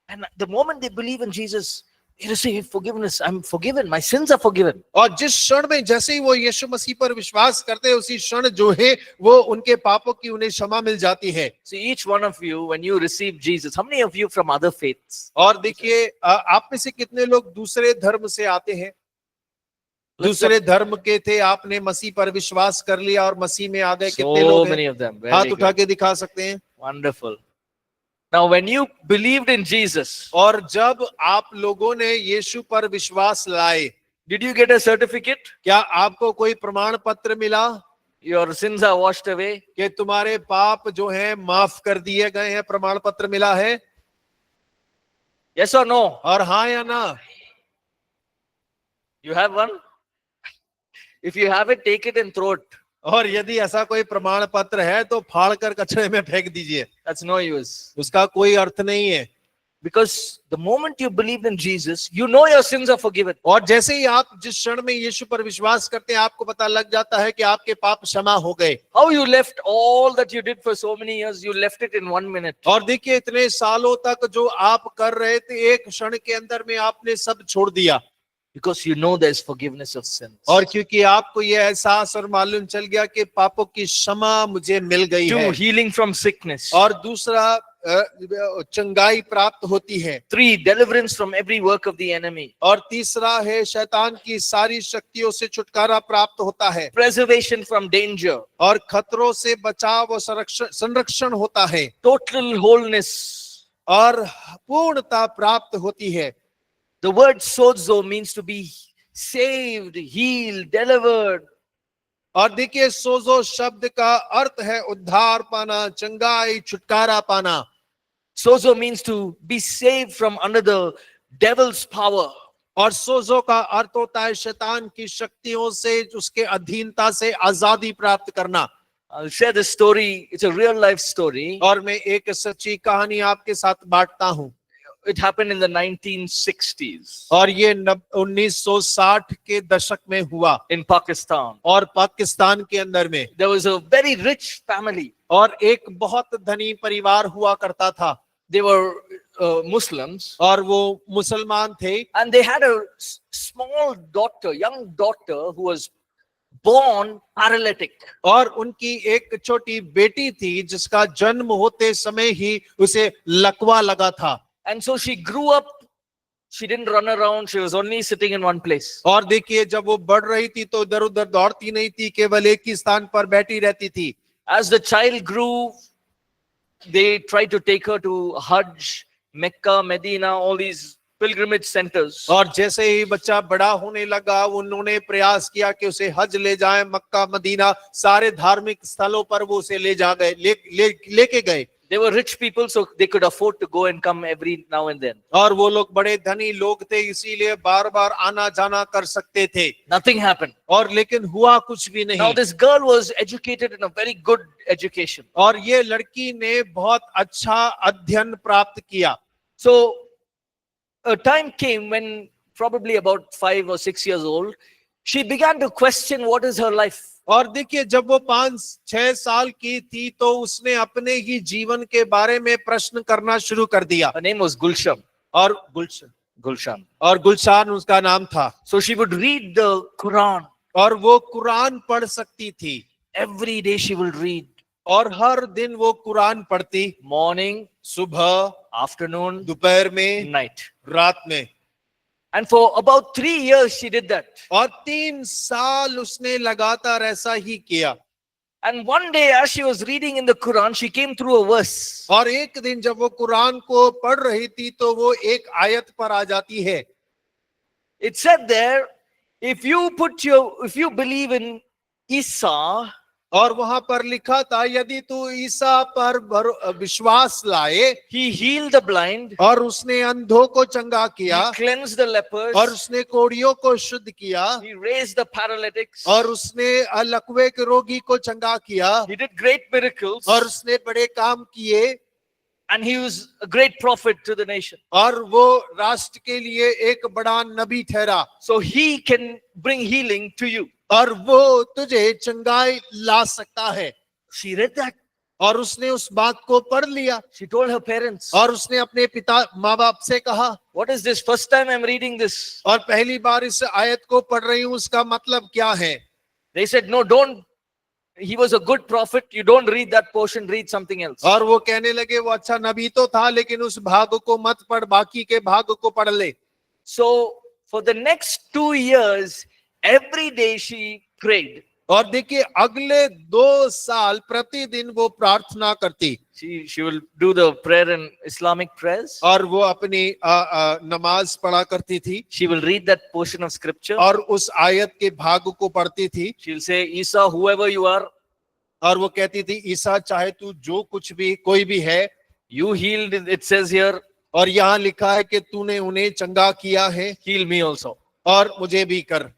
And the moment they believe in Jesus, they receive forgiveness. I'm forgiven. My sins are forgiven. और जिस क्षण में जैसे ही वो यीशु मसीह पर विश्वास करते हैं उसी क्षण जो है वो उनके पापों की उन्हें क्षमा मिल जाती है। See, each one of you, when you receive Jesus, how many of you from other faiths? और देखिए आप में से कितने लोग दूसरे धर्म से आते हैं? दूसरे धर्म के थे, आपने मसीह पर विश्वास कर लिया और मसीह में आ गए। कितने So लोग many हैं? of them. हाथ Very उठा good. के दिखा सकते हैं। Wonderful. Now, when you believed in Jesus, और जब आप लोगों ने यीशु पर विश्वास लाए, did you get a certificate? क्या आपको कोई प्रमाण पत्र मिला Your sins are washed away. कि तुम्हारे पाप जो हैं माफ कर दिए गए हैं? प्रमाण पत्र मिला है? Yes or no? और हाँ या ना? You have one? If you have it, take it and throw it. और यदि ऐसा कोई प्रमाण पत्र है तो फाड़ कर कचरे में फेंक दीजिए, That's no use. उसका कोई अर्थ नहीं है। Because the moment you believe in Jesus, you know your sins are forgiven. और जैसे ही आप जिस क्षण में यीशु पर विश्वास करते हैं, आपको पता लग जाता है कि आपके पाप क्षमा हो गए। How you left all that you did for so many years, you left it in 1 minute. और देखिए, इतने सालों तक जो आप कर रहे थे, एक क्षण के अंदर में आपने सब छोड़ दिया। Because you know there's forgiveness of sins. और क्योंकि आपको यह एहसास और मालूम चल गया कि पापों की क्षमा मुझे मिल गई है। 2, healing from sickness. और दूसरा, चंगाई प्राप्त होती है। 3, deliverance from every work of the enemy. और तीसरा है, शैतान की सारी शक्तियों से छुटकारा प्राप्त होता है। Preservation from danger. और खतरों से बचाव और संरक्षण होता है। Total wholeness. और पूर्णता प्राप्त होती है। The word sozo means to be saved, healed, delivered. और देखिए, सोजो शब्द का अर्थ है उद्धार पाना, चंगाई, छुटकारा पाना। Sozo means to be saved from under the devil's power. और सोजो का अर्थ होता है शैतान की शक्तियों से, उसके अधीनता से आजादी प्राप्त करना। I'll share this story. It's a real life story. और मैं एक सच्ची कहानी आपके साथ बांटता हूं। It happened in the 1960s और ये 1960 के दशक में हुआ in Pakistan. और पाकिस्तान के अंदर में। There was a very rich family. और एक बहुत धनी परिवार हुआ करता था। They were Muslims, और वो मुसलमान थे। and they had a small daughter, young daughter, who was born paralytic. और उनकी एक छोटी बेटी थी जिसका जन्म होते समय ही उसे लकवा लगा था। And so she grew up. She didn't run around. She was only sitting in one place. और देखिए, जब वो बढ़ रही थी तो इधर उधर दौड़ती नहीं थी, केवल एक ही स्थान पर बैठी रहती थी। As the child grew, they tried to take her to Hajj, Mecca, Medina, all these pilgrimage centers. और जैसे ही बच्चा बड़ा होने लगा, उन्होंने प्रयास किया कि उसे हज ले जाएं, मक्का, मदीना, सारे धार्मिक स्थलों पर वो उसे ले जा गए, लेके गए। They were rich people, so they could afford to go and come every now and then. और वो लोग बड़े धनी लोग थे, इसीलिए बार बार आना जाना कर सकते थे। Nothing happened. और लेकिन हुआ कुछ भी Now नहीं। this girl was educated in a very good education. और ये लड़की ने बहुत अच्छा अध्ययन प्राप्त किया। So a time came when, probably about 5 or 6 years old, she began to question what is her life. और देखिए, जब वो 5-6 साल की थी तो उसने अपने ही जीवन के बारे में प्रश्न करना शुरू कर दिया। Her name was Gulshan. और Gulshan. और गुलशान उसका नाम था। So she would read the Quran. और वो कुरान पढ़ सकती थी। Every day she will read. और हर दिन वो कुरान पढ़ती, Morning, सुबह, afternoon, दोपहर में, night. रात में। And for about 3 years she did that. और 3 साल उसने लगातार ऐसा ही किया। And one day as she was reading in the Quran, she came through a verse. और एक दिन जब वो कुरान को पढ़ रही थी तो वो एक आयत पर आ जाती है। It said there, if you believe in Isa, और वहां पर लिखा था, यदि तू ईसा पर विश्वास लाए, he healed the blind, और उसने अंधों को चंगा किया, he cleansed the lepers, और उसने कोढ़ियों को शुद्ध किया, he raised the paralytics, और उसने लकवे के रोगी को चंगा किया, he did great miracles, और उसने बड़े काम किए, and he was a great prophet to the nation. और वो राष्ट्र के लिए एक बड़ा नबी ठहरा। So he can bring healing to you. और वो तुझे चंगाई ला सकता है। She read that. और उसने उस बात को पढ़ लिया। She told her parents, और उसने अपने माँ बाप से कहा, what is this? First time I'm reading this. और पहली बार इस आयत को पढ़ रही हूँ, उसका मतलब क्या है? They said, no, don't. He was a good prophet. You don't read that portion, read something else. और वो कहने लगे, वो अच्छा नबी तो था, लेकिन उस भाग को मत पढ़, बाकी के भाग को पढ़ ले। So for the next 2 years, every day she prayed. और देखिए अगले 2 साल प्रतिदिन वो प्रार्थना करती She will do the prayer in Islamic prayers. और वो अपनी नमाज पढ़ा करती थी She will read that portion of scripture. और उस आयत के भाग को पढ़ती थी She will say, Isa, whoever you are, और वो कहती थी ईसा चाहे तू जो कुछ भी कोई भी है, you healed, it says here, और यहाँ लिखा है कि तूने उन्हें चंगा किया है, heal me also. और मुझे भी कर।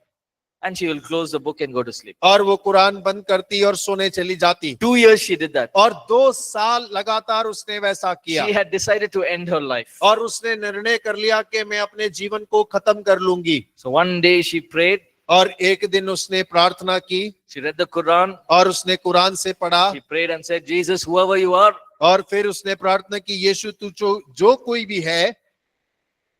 And she will close the book and go to sleep. और वो कुरान बंद करती और सोने चली जाती। 2 years she did that. और 2 साल लगातार उसने वैसा किया She had decided to end her life. और उसने निर्णय कर लिया कि मैं अपने जीवन को खत्म कर लूंगी। So one day she prayed, और एक दिन उसने प्रार्थना की she read the Quran, और उसने कुरान से पढ़ा she prayed and said, Jesus, whoever you are, और फिर उसने प्रार्थना की यीशु तू जो कोई भी है,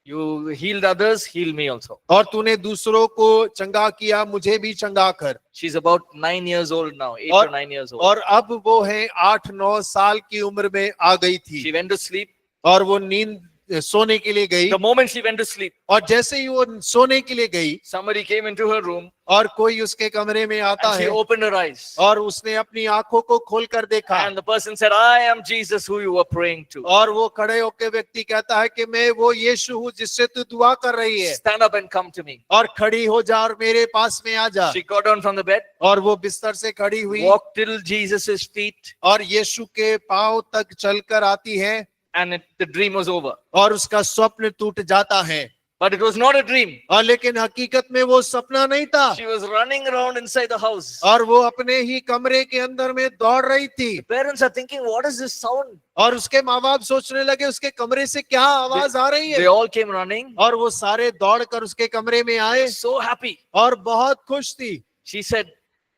you healed others, heal me also. और तूने दूसरों को चंगा किया, मुझे भी चंगा कर। She's about 9 years old now, 8 और- or 9 years old. और अब वो है 8-9 साल की उम्र में आ गई She थी went to sleep. और वो नींद सोने के लिए गई The moment she went to sleep, और जैसे ही वो सोने के लिए गई somebody came into her room और कोई उसके कमरे में आता and she है opened her eyes. और उसने अपनी आंखों को खोल कर देखा And the person said, I am Jesus who you were praying to. और वो खड़े होकर व्यक्ति कहता है कि मैं वो यीशु हूँ जिससे तू दुआ कर रही है, Stand up and come to me. और खड़ी हो जा और मेरे पास में आ जा। She got down from the bed, और वो बिस्तर से खड़ी हुई walked till Jesus' feet, और यीशु के पांव तक चलकर आती है and the dream was over. और उसका स्वप्न टूट जाता है। But it was not a dream. और लेकिन हकीकत में वो सपना नहीं था She was running around inside the house. और वो अपने ही कमरे के अंदर में दौड़ रही थी Parents are thinking, what is this sound? और उसके माँ बाप सोचने लगे उसके कमरे से क्या आवाज आ रही They है, all came running, और वो सारे दौड़ कर उसके कमरे में आए so happy. और बहुत खुश थी। She said,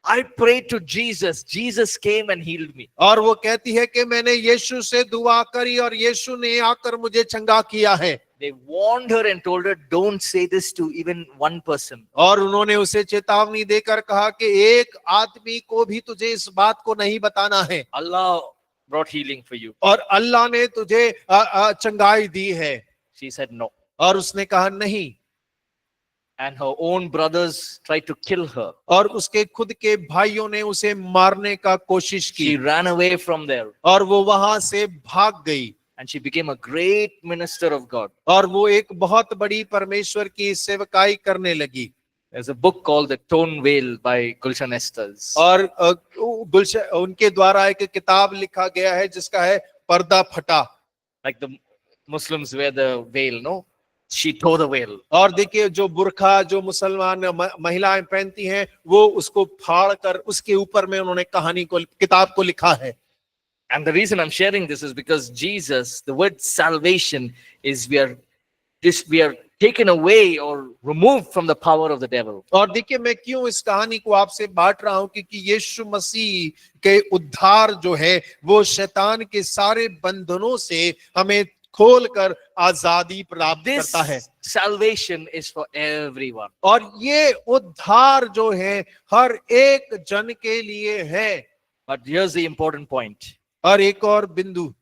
I prayed to Jesus. Jesus came and healed me. और वो कहती है कि मैंने यीशु से दुआ करी और यीशु ने आकर मुझे चंगा किया है। They warned her and told her, don't say this to even one person. और उन्होंने उसे चेतावनी देकर कहा कि एक आदमी को भी तुझे इस बात को नहीं बताना है, Allah brought healing for you. और अल्लाह ने तुझे चंगाई दी है। She said no. और उसने कहा नहीं, And her own brothers tried to kill her. और उसके खुद के भाइयों ने उसे मारने का कोशिश की She ran away from there और वो वहां से भाग गई and she became a great minister of God. और वो एक बहुत बड़ी परमेश्वर की सेवकाई करने लगी। There's a book called The Torn Veil by Gulshan Estes. और उनके द्वारा एक किताब लिखा गया है जिसका है पर्दा फटा। Like the Muslims wear the veil, no? She tore the veil. और देखिए जो बुर्खा जो मुसलमान महिलाएं पहनती हैं वो उसको फाड़ कर उसके ऊपर में उन्होंने कहानी को किताब को लिखा है। And the reason I'm sharing this is because Jesus, the word salvation is we are taken away or removed from the power of the devil. और देखिए मैं क्यों इस कहानी को आपसे बांट रहा हूं, क्योंकि यीशु मसीह के उद्धार जो है वो शैतान के सारे बंधनों से हमें खोलकर आजादी प्राप्त This करता है। salvation is for everyone. और ये उद्धार जो है हर एक जन के लिए है। But here's the important point. और एक और बिंदु,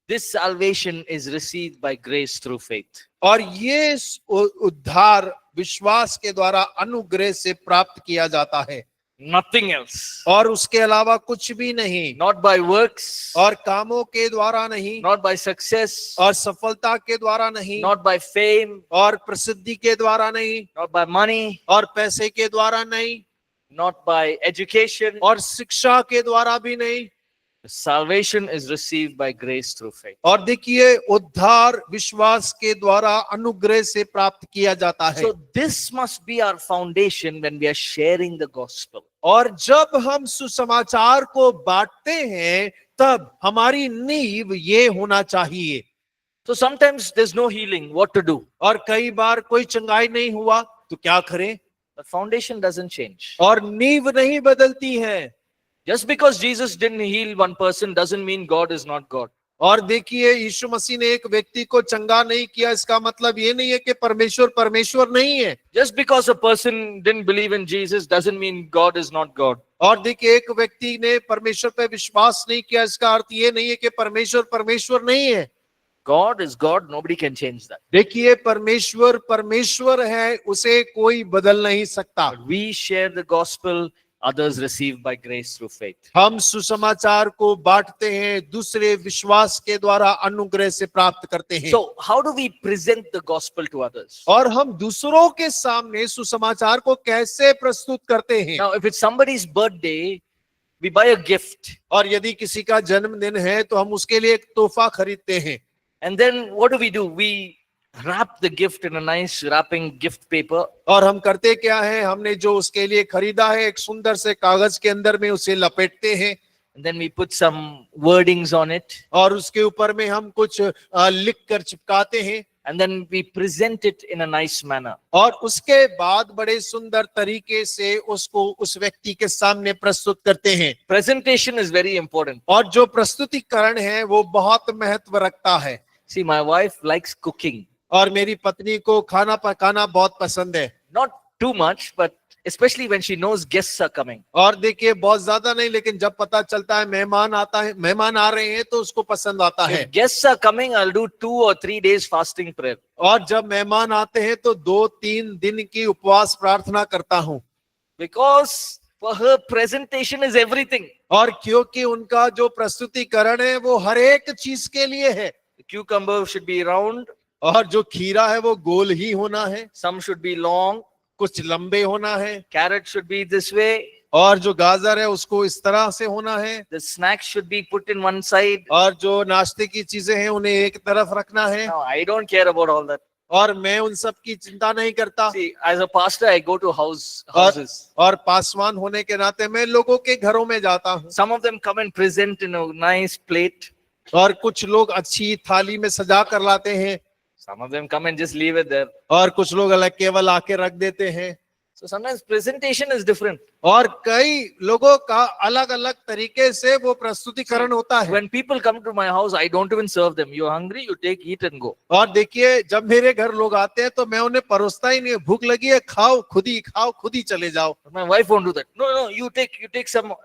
This salvation is received by grace through faith. और ये उद्धार विश्वास के द्वारा अनुग्रह से प्राप्त किया जाता है, Nothing else. और उसके अलावा कुछ भी नहीं, Not by works, और कामों के द्वारा नहीं, not by success, और सफलता के द्वारा नहीं, not by fame, और प्रसिद्धि के द्वारा नहीं, not by money, और पैसे के द्वारा नहीं, not by education. और शिक्षा के द्वारा भी नहीं। Salvation is received by grace through faith. और देखिए उद्धार विश्वास के द्वारा अनुग्रह से प्राप्त किया जाता है। So this must be our foundation when we are sharing the gospel. और जब हम सुसमाचार को बांटते हैं तब हमारी नींव ये होना चाहिए। So sometimes there's no healing, what to do? और कई बार कोई चंगाई नहीं हुआ तो क्या करें, The foundation doesn't change. और नींव नहीं बदलती है। Just because Jesus didn't heal one person doesn't mean God is not God. और देखिए यीशु मसीह ने एक व्यक्ति को चंगा नहीं किया इसका मतलब ये नहीं है कि परमेश्वर परमेश्वर नहीं है। Just because a person didn't believe in Jesus doesn't mean God is not God. और देखिए एक व्यक्ति ने परमेश्वर पे विश्वास नहीं किया इसका अर्थ ये नहीं है कि परमेश्वर परमेश्वर नहीं है। God is God. Nobody can change that. देखिए, परमेश्वर परमेश्वर है, उसे कोई बदल नहीं सकता। But we share the gospel. Others receive by grace through faith. हम सुसमाचार को बांटते हैं, दूसरे विश्वास के द्वारा अनुग्रह से प्राप्त करते हैं। So how do we present the gospel to others? और हम दूसरों के सामने सुसमाचार को कैसे प्रस्तुत करते हैं? Now, if it's somebody's birthday, we buy a gift. और यदि किसी का जन्मदिन है तो हम उसके लिए एक तोहफा खरीदते हैं। And then what do? We wrap the gift in a nice wrapping gift paper. और हम करते क्या है, हमने जो उसके लिए खरीदा है एक सुंदर से कागज के अंदर में उसे लपेटते हैं। And then we put some wordings on it. और उसके ऊपर में हम कुछ लिख कर चिपकाते हैं। And then we present it in a nice manner. और उसके बाद बड़े सुंदर तरीके से उसको उस व्यक्ति के सामने प्रस्तुत करते हैं। Presentation is very important. और जो प्रस्तुतिकरण है वो बहुत महत्व रखता है। See, my wife likes cooking. और मेरी पत्नी को खाना पकाना बहुत पसंद है। Not too much, but especially when she knows guests are coming. और देखिए, बहुत ज्यादा नहीं, लेकिन जब पता चलता है मेहमान आ रहे हैं तो उसको पसंद आता है। If guests are coming, I'll do 2 or 3 days fasting prayer. और जब मेहमान आते हैं तो 2-3 दिन की उपवास प्रार्थना करता हूँ। Because for her, presentation is everything. और क्योंकि उनका जो प्रस्तुतिकरण है वो हर एक चीज के लिए है। The cucumber should be round, और जो खीरा है वो गोल ही होना है, some should be long, कुछ लंबे होना है, carrot should be this way, और जो गाजर है उसको इस तरह से होना है, the snacks should be put in one side. और जो नाश्ते की चीजें हैं उन्हें एक तरफ रखना है। No, I don't care about all that. और मैं उन सब की चिंता नहीं करता। See, as a pastor, I go to houses. और पासवान होने के नाते मैं लोगों के घरों में जाता हूँ। Some of them come and present in a nice plate. और कुछ लोग अच्छी थाली में सजा कर लाते हैं, Some of them come and just leave it there. और कुछ लोग अलग केवल आके रख देते हैं। So sometimes presentation is different. और कई लोगों का अलग अलग तरीके से वो प्रस्तुतिकरण होता है। When people come to my house, I don't even serve them. You're hungry, you take, eat and go. और देखिए, जब मेरे घर लोग आते हैं तो मैं उन्हें परोसता ही नहीं, भूख लगी है खाओ, खुद ही चले जाओ। My wife won't do that. No, you take some.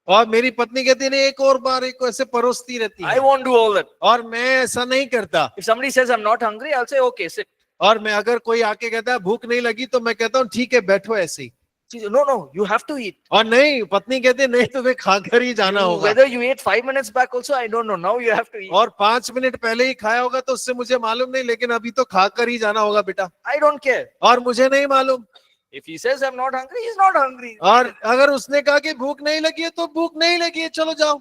और मेरी पत्नी कहती है एक और बार, एक ऐसे परोसती रहती I है। won't do all that. और मैं ऐसा नहीं करता। If somebody says I'm not hungry, I'll say okay, sit. और मैं अगर कोई आके कहता है भूख नहीं लगी तो मैं कहता हूँ ठीक है बैठो ऐसे ही। She says, no, you have to eat. और नहीं, पत्नी कहती है नहीं, तुम्हें खाकर ही जाना होगा। Whether you ate 5 minutes back also, I don't know. Now you have to eat. और 5 मिनट पहले ही खाया होगा तो उससे मुझे मालूम नहीं, लेकिन अभी तो खाकर ही जाना होगा बेटा। I don't care. और मुझे नहीं मालूम। If he says I'm not hungry, he's not hungry. और अगर उसने कहा कि भूख नहीं लगी है तो भूख नहीं लगी है, चलो जाओ।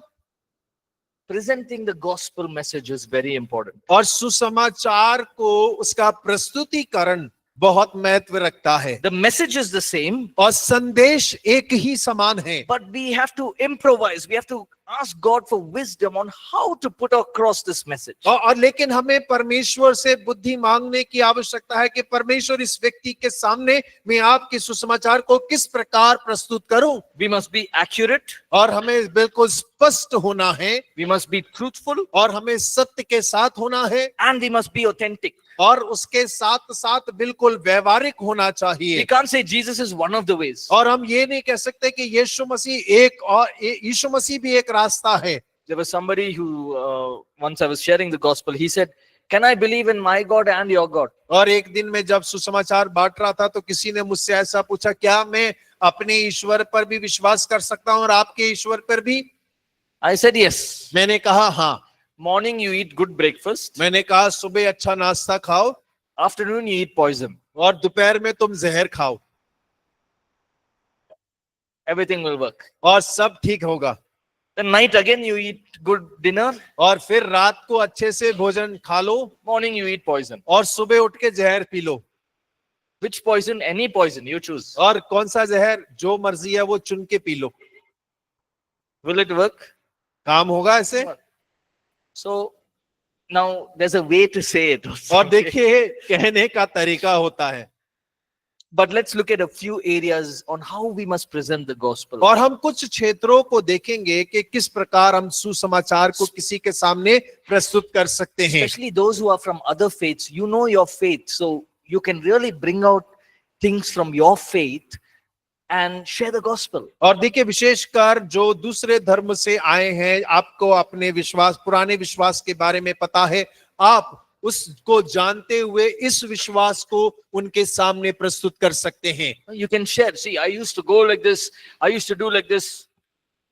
Presenting the gospel message is very important. और सुसमाचार को उसका प्रस्तुतिकरण बहुत महत्व रखता है। The message is the same, और संदेश एक ही समान है, but we have to improvise. We have to ask God for wisdom on how to put across this message. और लेकिन हमें परमेश्वर से बुद्धि मांगने की आवश्यकता है कि परमेश्वर इस व्यक्ति के सामने मैं आपके सुसमाचार को किस प्रकार प्रस्तुत करूं। We must be accurate. और हमें बिल्कुल स्पष्ट होना है, We must be truthful, और हमें सत्य के साथ होना है, and we must be authentic. और उसके साथ साथ बिल्कुल व्यवहारिक होना We चाहिए। can't say Jesus is one of the ways. और हम ये नहीं कह सकते कि यीशु मसीह भी एक रास्ता है। There was somebody who once I was sharing the gospel. He said, "Can I believe in my God and your God?" और एक दिन में जब सुसमाचार बांट रहा था तो किसी ने मुझसे ऐसा पूछा, क्या मैं अपने ईश्वर पर भी विश्वास कर सकता हूं और आपके ईश्वर पर भी? I said yes. मैंने कहा हाँ। Morning you eat good breakfast. मैंने कहा सुबह अच्छा नाश्ता खाओ, Afternoon you eat poison. और दोपहर में तुम जहर खाओ, Everything will work. और सब ठीक होगा। Then night again you eat good dinner. और फिर रात को अच्छे से भोजन खा लो, Morning you eat poison. और सुबह उठ के जहर P low. Which poison? Any poison you choose. और कौन सा जहर जो मर्जी है वो चुन के P low. Will it work? काम होगा ऐसे? So now there's a way to say it. और देखिए, कहने का तरीका होता है। But let's look at a few areas on how we must present the gospel. और हम कुछ क्षेत्रों को देखेंगे कि किस प्रकार हम सुसमाचार को किसी के सामने प्रस्तुत कर सकते हैं। Especially those who are from other faiths. You know your faith, so you can really bring out things from your faith and share the gospel. और देखिए, विशेषकर जो दूसरे धर्म से आए हैं, आपको अपने विश्वास, पुराने विश्वास के बारे में पता है, आप उसको जानते हुए इस विश्वास को उनके सामने प्रस्तुत कर सकते हैं। You can share. See, I used to go like this. I used to do like this.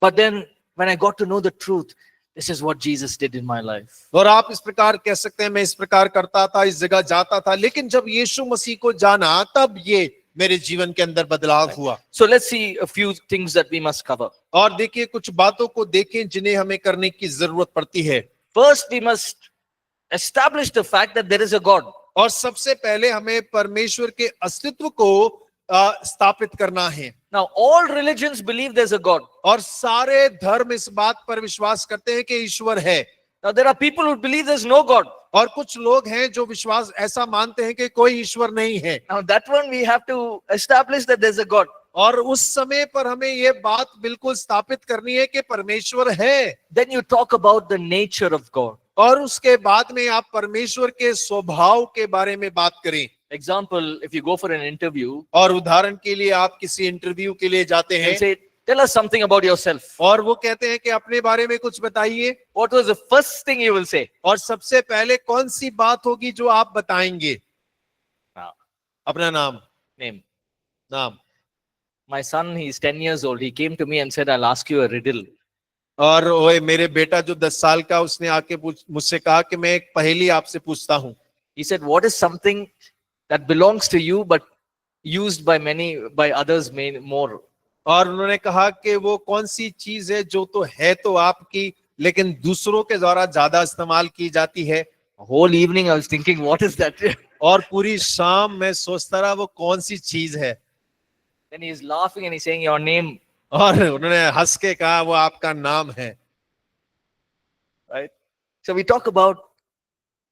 But then when I got to know the truth, this is what Jesus did in my life. और आप इस प्रकार कह सकते हैं, मैं इस प्रकार करता था, इस जगह जाता था, लेकिन जब यीशु मसीह को जाना तब ये मेरे जीवन के अंदर बदलाव हुआ। So let's see a few things that we must cover. और देखिए कुछ बातों को देखें जिन्हें हमें करने की जरूरत पड़ती है। First, we must establish the fact that there is a God. और सबसे पहले हमें परमेश्वर के अस्तित्व को स्थापित करना है। Now, all religions believe there's a God. और सारे धर्म इस बात पर विश्वास करते हैं कि ईश्वर है। Now, there are people who believe there's no God. और कुछ लोग हैं जो विश्वास ऐसा मानते हैं कि कोई ईश्वर नहीं है। Now, that one we have to establish that there's a God. और उस समय पर हमें ये बात बिल्कुल स्थापित करनी है कि परमेश्वर है। Then you talk about the nature of God. और उसके बाद में आप परमेश्वर के स्वभाव के बारे में बात करें। Example, if you go for an interview, और उदाहरण के लिए आप किसी इंटरव्यू के लिए जाते they हैं say, tell us something about yourself. और वो कहते हैं कि अपने बारे में कुछ बताइए। What was the first thing you will say? और सबसे पहले कौन सी बात होगी जो आप बताएंगे? Now, अपना नाम। name. नाम। My son, he's 10 years old. He came to me and said, I'll ask you a riddle. और ओए मेरे बेटा जो 10 साल का, उसने आके मुझसे कहा कि मैं एक पहेली आपसे पूछता हूँ। He said, what is something that belongs to you but used by others more? और उन्होंने कहा कि वो कौन सी चीज है जो तो है तो आपकी, लेकिन दूसरों के द्वारा ज्यादा इस्तेमाल की जाती है। Whole evening I was thinking, what is that? और पूरी शाम मैं सोचता रहा वो कौन सी चीज है। Then he is laughing and he's saying, your name. और उन्होंने हंस के कहा वो आपका नाम है। Right? So we talk about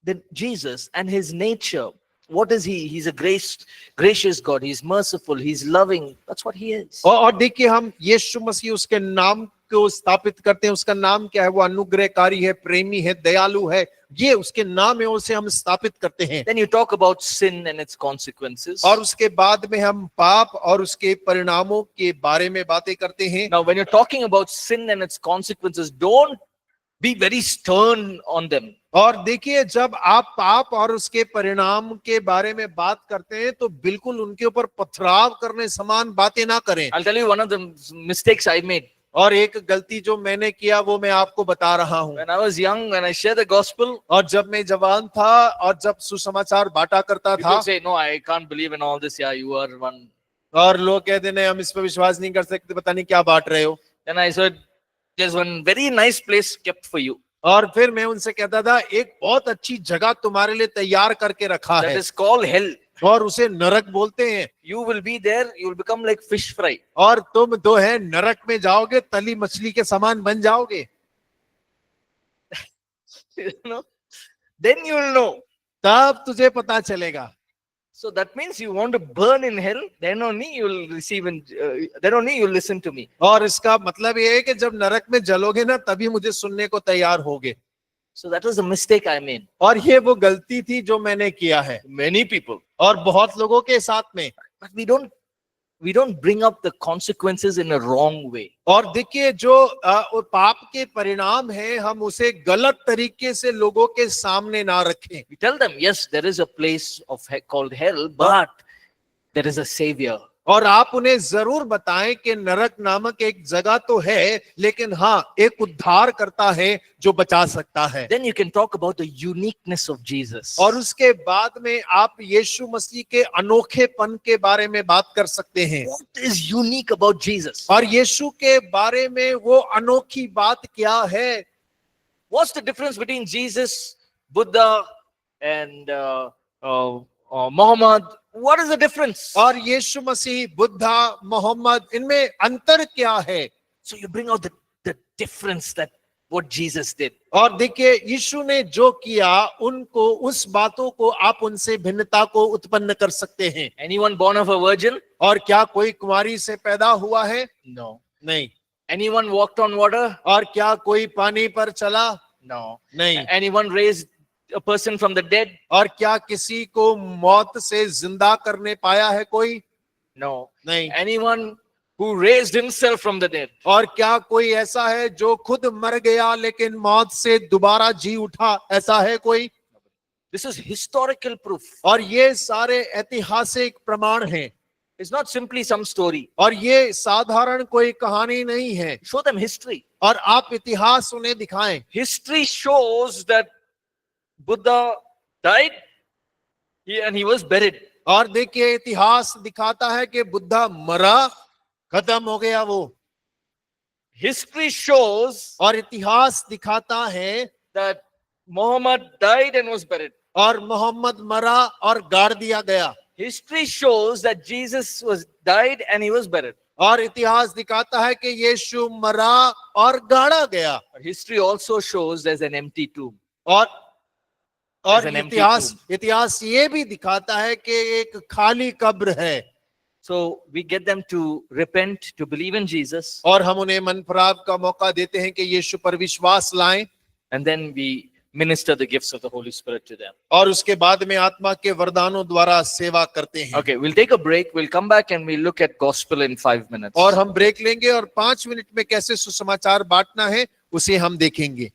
the Jesus and his nature. What is he? He's a gracious God. He's merciful. He's loving. That's what he is. और देखिए हम यीशु मसीह उसके नाम को स्थापित करते हैं। उसका नाम क्या है? वो अनुग्रहकारी है, प्रेमी है, दयालु है। ये उसके नाम है, उसे हम स्थापित करते हैं। Then you talk about sin and its consequences. और उसके बाद में हम पाप और उसके परिणामों के बारे में बातें करते हैं। Now, when you're talking about sin and its consequences, don't be very stern on them. और देखिए जब आप पाप और उसके परिणाम के बारे में बात करते हैं तो बिल्कुल उनके ऊपर पथराव करने समान बातें ना करें। I'll tell you one of the mistakes I made. और एक गलती जो मैंने किया वो मैं आपको बता रहा हूँ। When I was young, when I shared the gospel, और जब मैं जवान था और जब सुसमाचार बांटा करता था, people say, no, I can't believe in all this. Yeah, you are one. और लोग कहते नहीं हम इस पर विश्वास नहीं कर सकते, पता नहीं क्या बांट रहे हो। Then I said, there's one very nice place kept for you. और फिर मैं उनसे कहता था एक बहुत अच्छी जगह तुम्हारे लिए तैयार करके रखा That है is called hell. और उसे नरक बोलते हैं। You will be there. You will become like fish fry. और तुम दो है नरक में जाओगे, तली मछली के समान बन जाओगे। You know? Then you will know. तब तुझे पता चलेगा। So that means you want to burn in hell. Then only you will receive and then only you will listen to me. और इसका मतलब ये है कि जब नरक में जलोगे ना तभी मुझे सुनने को तैयार होगे। So that was a mistake I made. और ये वो गलती थी जो मैंने किया है। Many people. और बहुत लोगों के साथ में। But we don't bring up the consequences in a wrong way. और देखिए जो पाप के परिणाम है हम उसे गलत तरीके से लोगों के सामने ना रखें। We tell them, yes, there is a place called hell, but there is a savior. और आप उन्हें जरूर बताएं कि नरक नामक एक जगह तो है, लेकिन हाँ एक उद्धार करता है जो बचा सकता है। Then you can talk about the uniqueness of Jesus. और उसके बाद में आप यीशु मसीह के अनोखेपन के बारे में बात कर सकते हैं। What is unique about Jesus? और यीशु के बारे में वो अनोखी बात क्या है? What's the difference between Jesus, Buddha, and Muhammad? What is the difference? और यीशु मसीह, बुद्धा, मोहम्मद, इनमें अंतर क्या है? So you bring out the difference that what Jesus did. और देखिए यीशु ने जो किया उनको उस बातों को आप उनसे भिन्नता को उत्पन्न कर सकते हैं। Anyone born of a virgin? और क्या कोई कुंवारी से पैदा हुआ है? No. नहीं। Anyone walked on water? और क्या कोई पानी पर चला? No. नहीं। Anyone raised a person from the dead? और क्या किसी को मौत से जिंदा करने पाया है कोई? No. नहीं। Anyone who raised himself from the dead? और क्या कोई ऐसा है जो खुद मर गया लेकिन मौत से दोबारा जी उठा, ऐसा है कोई? This is historical proof. और ये सारे ऐतिहासिक प्रमाण हैं It's not simply some story. और ये साधारण कोई कहानी नहीं है। Show them history. और आप इतिहास उन्हें दिखाएं। History shows that Buddha died and he was buried. और देखिए इतिहास दिखाता है कि बुद्धा मरा, खत्म हो गया वो। History shows और इतिहास दिखाता है that Muhammad died and was buried. और मोहम्मद मरा और गाड़ दिया गया। History shows that Jesus was died and he was buried. और इतिहास दिखाता है कि यीशु मरा और गाड़ा गया। But history also shows there's an empty tomb. और There's an empty इतिहास ये भी दिखाता है कि एक खाली कब्र है। So we get them to repent, to believe in Jesus, और हम उन्हें मन फराब का मौका देते हैं कि यीशु पर विश्वास लाएं and then we minister the gifts of the Holy Spirit to them. और उसके बाद में आत्मा के वरदानों द्वारा सेवा करते हैं। Okay, we'll take a break. We'll come back and we'll look at gospel in 5 minutes. और हम ब्रेक लेंगे और 5 मिनट में कैसे सुसमाचार बांटना है उसे हम देखेंगे।